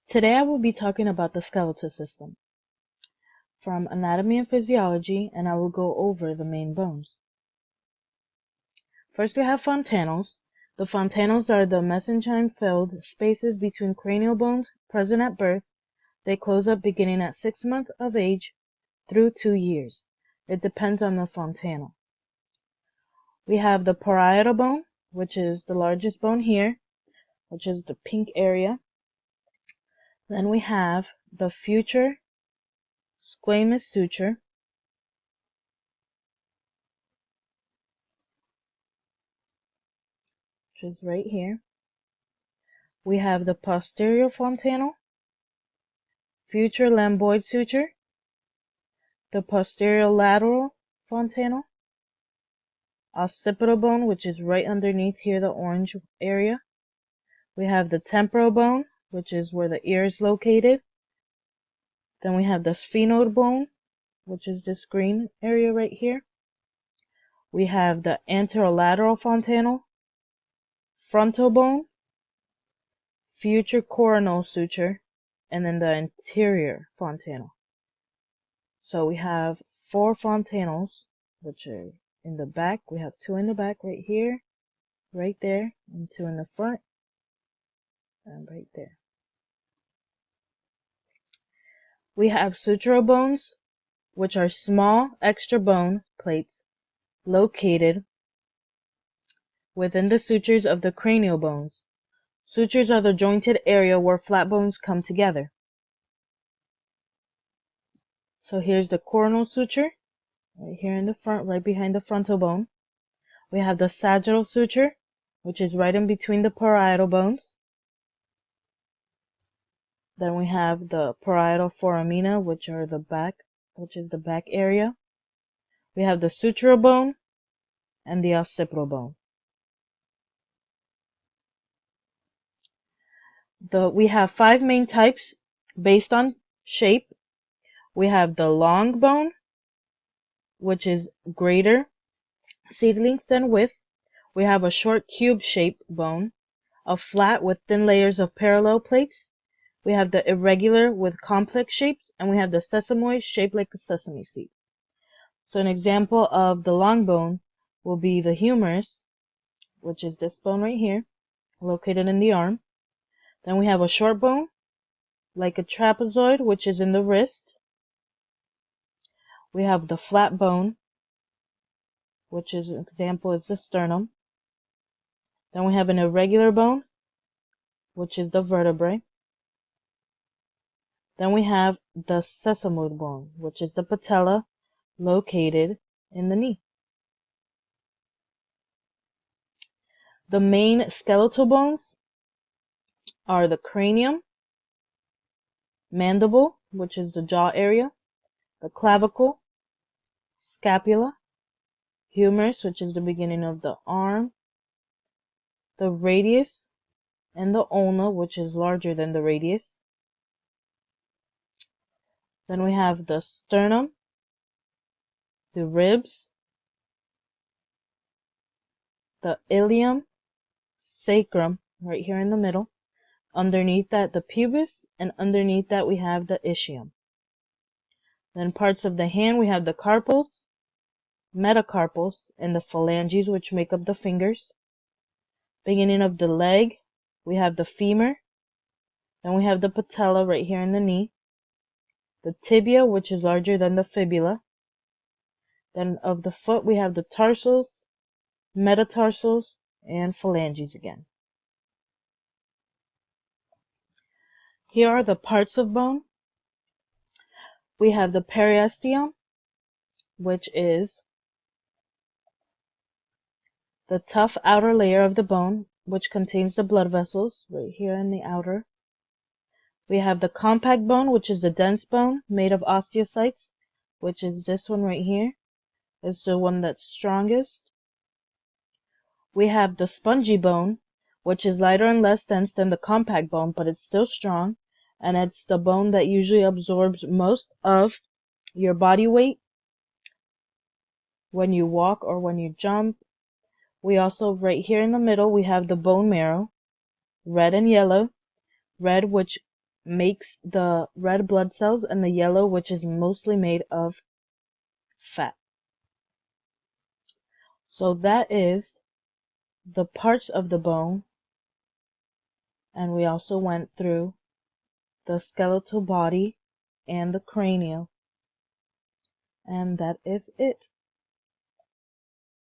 Today I will be talking about the skeletal system from anatomy and physiology, and I will go over the main bones. First we have fontanelles. The fontanelles are the mesenchyme-filled spaces between cranial bones present at birth. They close up beginning at 6 months of age through 2 years. It depends on the fontanelle. We have the parietal bone, which is the largest bone here, which is the pink area. Then we have the future squamous suture, which is right here. We have the posterior fontanelle, future lambdoid suture, the posterior lateral fontanelle, occipital bone, which is right underneath here, the orange area. We have the temporal bone, which is where the ear is located. Then we have the sphenoid bone, which is this green area right here. We have the anterolateral fontanelle, frontal bone, future coronal suture, and then the anterior fontanelle. So we have 4 fontanelles, which are in the back. We have 2 in the back right here, right there, and 2 in the front, and right there. We have sutural bones, which are small extra bone plates located within the sutures of the cranial bones. Sutures are the jointed area where flat bones come together. So here's the coronal suture, right here in the front, right behind the frontal bone. We have the sagittal suture, which is right in between the parietal bones. Then we have the parietal foramina, which is the back area. We have the sutural bone and the occipital bone. We have 5 main types based on shape. We have the long bone, which is greater seed length than width. We have a short cube-shaped bone, a flat with thin layers of parallel plates. We have the irregular with complex shapes, and we have the sesamoid shaped like a sesame seed. So an example of the long bone will be the humerus, which is this bone right here, located in the arm. Then we have a short bone, like a trapezoid, which is in the wrist. We have the flat bone, which is an example is the sternum. Then we have an irregular bone, which is the vertebrae. Then we have the sesamoid bone, which is the patella, located in the knee. The main skeletal bones are the cranium, mandible, which is the jaw area, the clavicle, scapula, humerus, which is the beginning of the arm, the radius, and the ulna, which is larger than the radius. Then we have the sternum, the ribs, the ilium, sacrum, right here in the middle. Underneath that, the pubis, and underneath that we have the ischium. Then parts of the hand, we have the carpals, metacarpals, and the phalanges, which make up the fingers. Beginning of the leg, we have the femur. Then we have the patella right here in the knee. The tibia, which is larger than the fibula. Then of the foot, we have the tarsals, metatarsals, and phalanges again. Here are the parts of bone. We have the periosteum, which is the tough outer layer of the bone, which contains the blood vessels right here in the outer. We have the compact bone, which is the dense bone made of osteocytes, which is this one right here. It's the one that's strongest. We have the spongy bone, which is lighter and less dense than the compact bone, but it's still strong, and it's the bone that usually absorbs most of your body weight when you walk or when you jump. We also, right here in the middle, we have the bone marrow, red and yellow. Red, which makes the red blood cells and the yellow, which is mostly made of fat. So that is the parts of the bone, and we also went through the skeletal body and the cranial, and that is it.